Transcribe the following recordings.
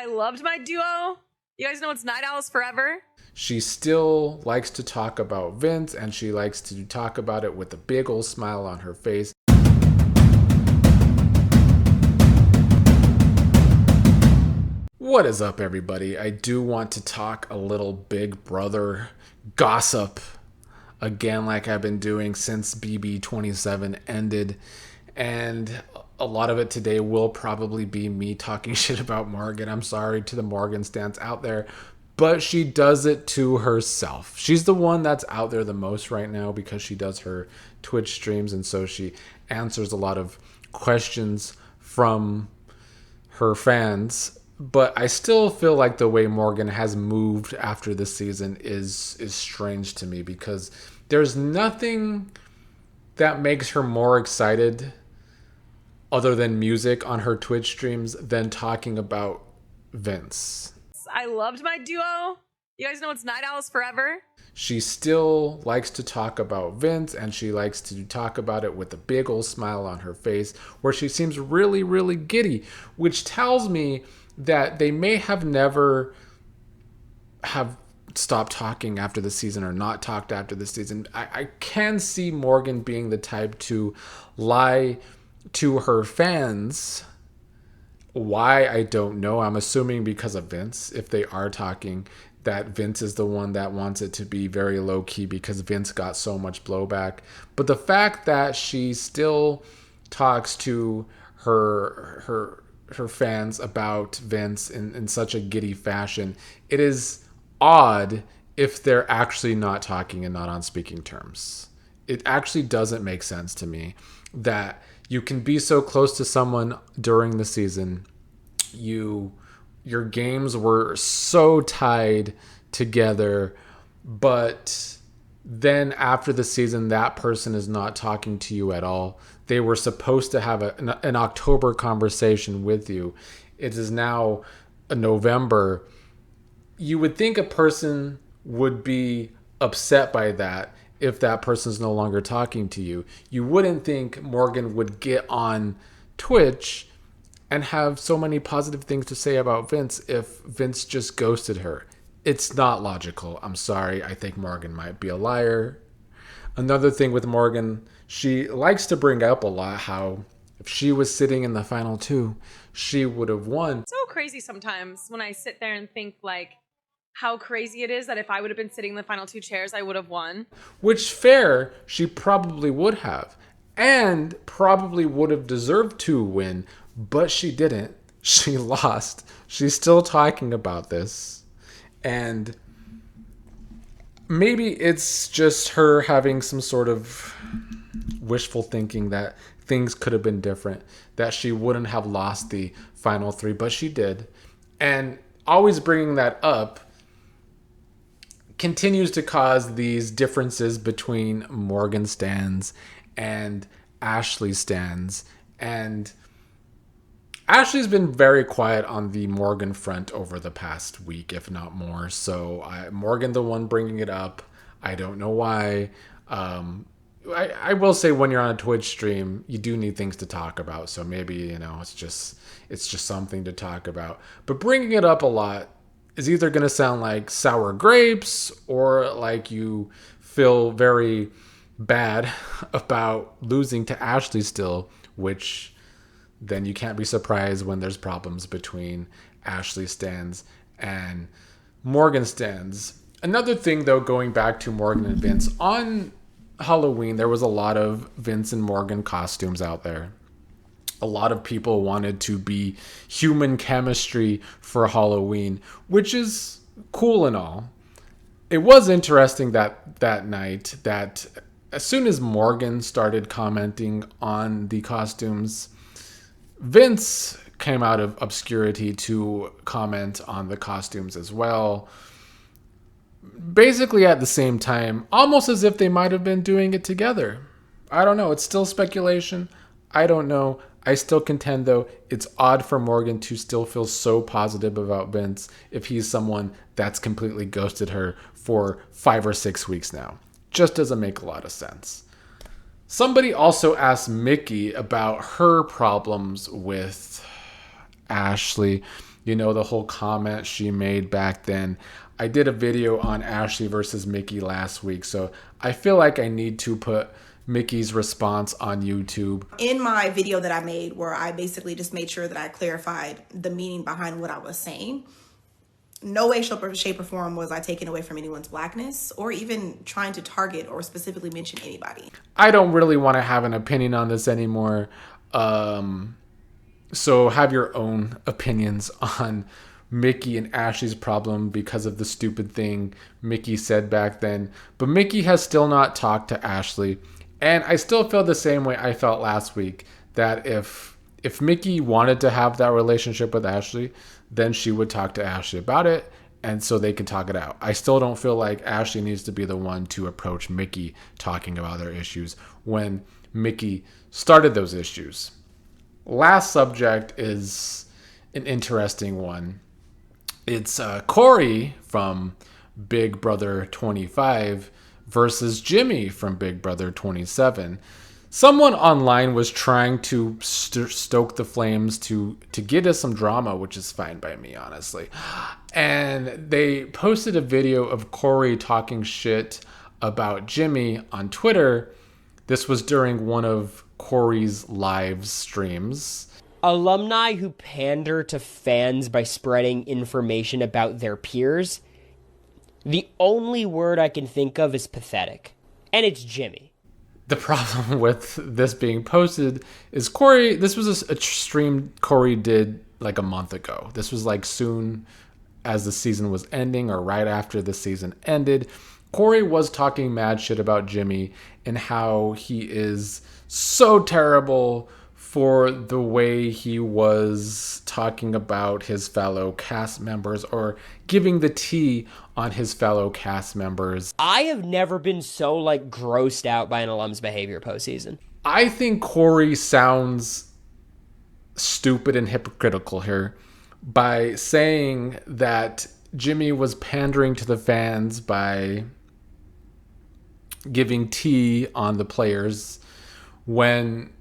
I loved my duo. You guys know it's Night Owls Forever. She still likes to talk about Vince, and she likes to talk about it with a big old smile on her face. What is up, everybody? I do want to talk a little Big Brother gossip again, like I've been doing since BB27 ended. And a lot of it today will probably be me talking shit about Morgan. I'm sorry to the Morgan stans out there, but she does it to herself. She's the one that's out there the most right now because she does her Twitch streams, and so she answers a lot of questions from her fans. But I still feel like the way Morgan has moved after this season is strange to me, because there's nothing that makes her more excited other than music on her Twitch streams than talking about Vince. I loved my duo. You guys know it's Night Owls Forever. She still likes to talk about Vince, and she likes to talk about it with a big old smile on her face, where she seems really, really giddy, which tells me that they may have never have stopped talking after the season or not talked after the season. I can see Morgan being the type to lie to her fans. Why, I don't know. I'm assuming because of Vince. If they are talking, that Vince is the one that wants it to be very low-key because Vince got so much blowback. But the fact that she still talks to her fans about Vince in such a giddy fashion, it is odd if they're actually not talking and not on speaking terms. It actually doesn't make sense to me that you can be so close to someone during the season. Your games were so tied together, but then after the season, that person is not talking to you at all. They were supposed to have an October conversation with you. It is now November. You would think a person would be upset by that if that person's no longer talking to you. You wouldn't think Morgan would get on Twitch and have so many positive things to say about Vince if Vince just ghosted her. It's not logical. I'm sorry. I think Morgan might be a liar. Another thing with Morgan, she likes to bring up a lot how if she was sitting in the final two, she would have won. It's so crazy sometimes when I sit there and think like how crazy it is that if I would have been sitting in the final two chairs, I would have won. Which, fair, she probably would have. And probably would have deserved to win, but she didn't. She lost. She's still talking about this. And maybe it's just her having some sort of wishful thinking that things could have been different, that she wouldn't have lost the final three, but she did. And always bringing that up continues to cause these differences between Morgan stans and Ashley stans. And Ashley's been very quiet on the Morgan front over the past week, if not more. So Morgan, the one bringing it up. I don't know why. I will say, when you're on a Twitch stream, you do need things to talk about. So maybe, it's just something to talk about. But bringing it up a lot is either going to sound like sour grapes or like you feel very bad about losing to Ashley still, which then you can't be surprised when there's problems between Ashley stans and Morgan stans. Another thing, though, going back to Morgan and Vince, on Halloween, there was a lot of Vince and Morgan costumes out there. A lot of people wanted to be human chemistry for Halloween, which is cool and all. It was interesting that night that as soon as Morgan started commenting on the costumes, Vince came out of obscurity to comment on the costumes as well. Basically at the same time, almost as if they might have been doing it together. I don't know. It's still speculation. I don't know. I still contend, though, it's odd for Morgan to still feel so positive about Vince if he's someone that's completely ghosted her for 5 or 6 weeks now. Just doesn't make a lot of sense. Somebody also asked Mickey about her problems with Ashley. You know, the whole comment she made back then. I did a video on Ashley versus Mickey last week, so I feel like I need to put Mickey's response on YouTube. In my video that I made, where I basically just made sure that I clarified the meaning behind what I was saying, no way, shape, or form was I taking away from anyone's blackness or even trying to target or specifically mention anybody. I don't really want to have an opinion on this anymore. So have your own opinions on Mickey and Ashley's problem because of the stupid thing Mickey said back then. But Mickey has still not talked to Ashley. And I still feel the same way I felt last week, that if Mickey wanted to have that relationship with Ashley, then she would talk to Ashley about it, and so they could talk it out. I still don't feel like Ashley needs to be the one to approach Mickey talking about their issues when Mickey started those issues. Last subject is an interesting one. It's Cory from Big Brother 25 versus Jimmy from Big Brother 27. Someone online was trying to stoke the flames to get us some drama, which is fine by me, honestly. And they posted a video of Cory talking shit about Jimmy on Twitter. This was during one of Cory's live streams. Alumni who pander to fans by spreading information about their peers, the only word I can think of is pathetic. And it's Jimmy. The problem with this being posted is Cory, this was a stream Cory did like a month ago. This was like soon as the season was ending or right after the season ended. Cory was talking mad shit about Jimmy and how he is so terrible for the way he was talking about his fellow cast members or giving the tea on his fellow cast members. I have never been so grossed out by an alum's behavior postseason. I think Cory sounds stupid and hypocritical here by saying that Jimmy was pandering to the fans by giving tea on the players when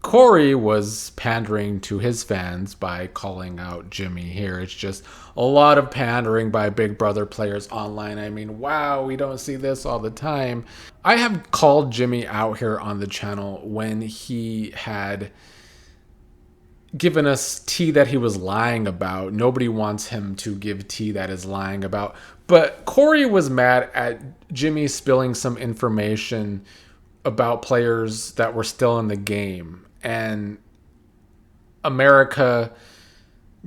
Cory was pandering to his fans by calling out Jimmy here. It's just a lot of pandering by Big Brother players online. I mean, wow, we don't see this all the time. I have called Jimmy out here on the channel when he had given us tea that he was lying about. Nobody wants him to give tea that is lying about. But Cory was mad at Jimmy spilling some information about players that were still in the game. And America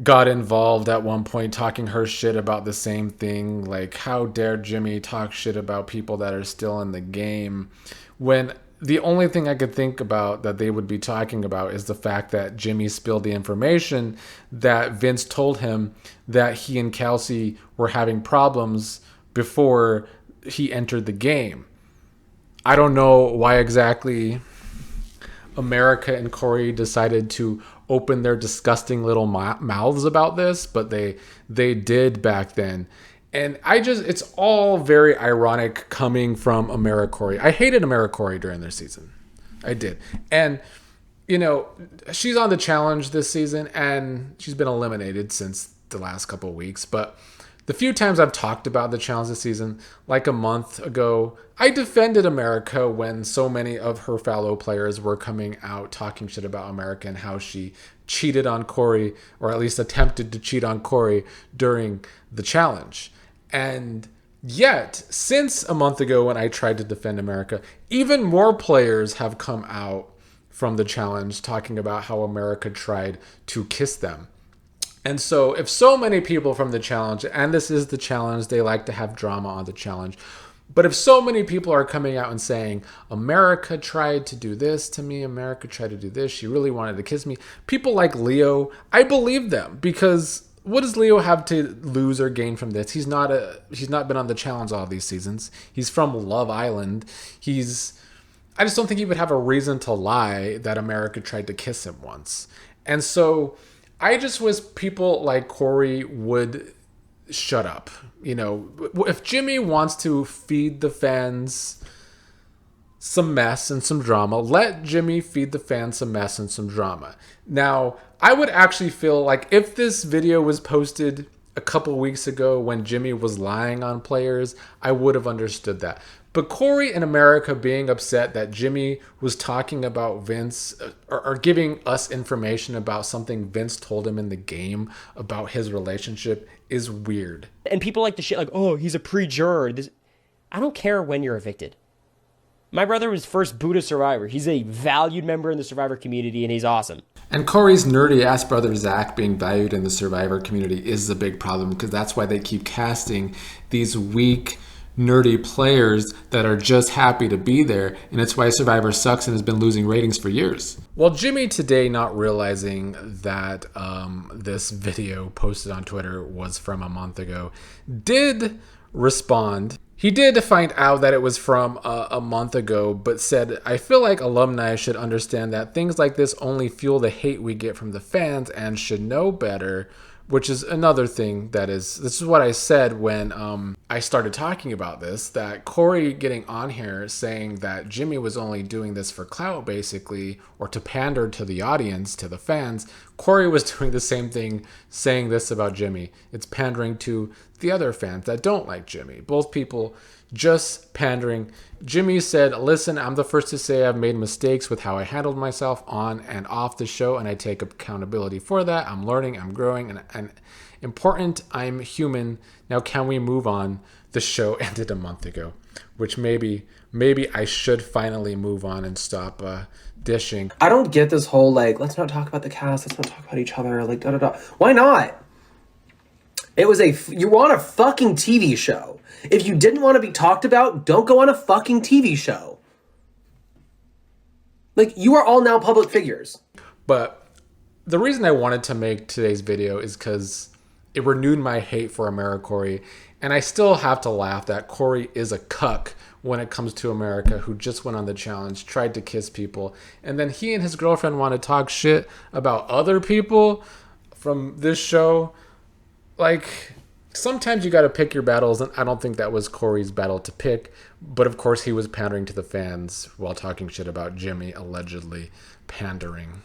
got involved at one point talking her shit about the same thing. Like, how dare Jimmy talk shit about people that are still in the game, when the only thing I could think about that they would be talking about is the fact that Jimmy spilled the information that Vince told him that he and Kelsey were having problems before he entered the game. I don't know why exactly America and Cory decided to open their disgusting little mouths about this, but they did back then. And it's all very ironic coming from Americory. I hated Americory during their season. I did. And, she's on the challenge this season, and she's been eliminated since the last couple of weeks. But the few times I've talked about the challenge this season, like a month ago, I defended America when so many of her fellow players were coming out talking shit about America and how she cheated on Cory, or at least attempted to cheat on Cory during the challenge. And yet, since a month ago when I tried to defend America, even more players have come out from the challenge talking about how America tried to kiss them. And so if so many people from the challenge, and this is the challenge, they like to have drama on the challenge, but if so many people are coming out and saying, America tried to do this to me, America tried to do this, she really wanted to kiss me, people like Leo, I believe them, because what does Leo have to lose or gain from this? He's not been on the challenge all these seasons. He's from Love Island. I just don't think he would have a reason to lie that America tried to kiss him once. And so I just wish people like Cory would shut up. If Jimmy wants to feed the fans some mess and some drama. Let Jimmy feed the fans some mess and some drama. Now, I would actually feel like if this video was posted a couple weeks ago when Jimmy was lying on players, I would have understood that. But Cory and America being upset that Jimmy was talking about Vince or giving us information about something Vince told him in the game about his relationship is weird. And people like the shit like, oh, he's a pre-juror. I don't care when you're evicted. My brother was first Buddha Survivor. He's a valued member in the Survivor community, and he's awesome. And Cory's nerdy-ass brother Zach being valued in the Survivor community is a big problem, because that's why they keep casting these weak, nerdy players that are just happy to be there, and it's why Survivor sucks and has been losing ratings for years. Well, Jimmy today, not realizing that this video posted on Twitter was from a month ago, did respond. He did find out that it was from a month ago, but said, I feel like alumni should understand that things like this only fuel the hate we get from the fans and should know better, which is another thing this is what I said when I started talking about this, that Cory getting on here saying that Jimmy was only doing this for clout, basically, or to pander to the audience, to the fans. Cory was doing the same thing, saying this about Jimmy. It's pandering to the other fans that don't like Jimmy. Both people just pandering. Jimmy said, listen, I'm the first to say I've made mistakes with how I handled myself on and off the show, and I take accountability for that. I'm learning, I'm growing, and important, I'm human. Now can we move on? The show ended a month ago, which maybe I should finally move on and stop dishing. I don't get this whole, like, let's not talk about the cast, let's not talk about each other, like, da-da-da. Why not? You were on a fucking TV show. If you didn't want to be talked about, don't go on a fucking TV show. Like, you are all now public figures. But the reason I wanted to make today's video is because it renewed my hate for Americory. And I still have to laugh that Cory is a cuck when it comes to America, who just went on the challenge, tried to kiss people. And then he and his girlfriend want to talk shit about other people from this show. Like, sometimes you got to pick your battles, and I don't think that was Cory's battle to pick. But of course, he was pandering to the fans while talking shit about Jimmy, allegedly pandering.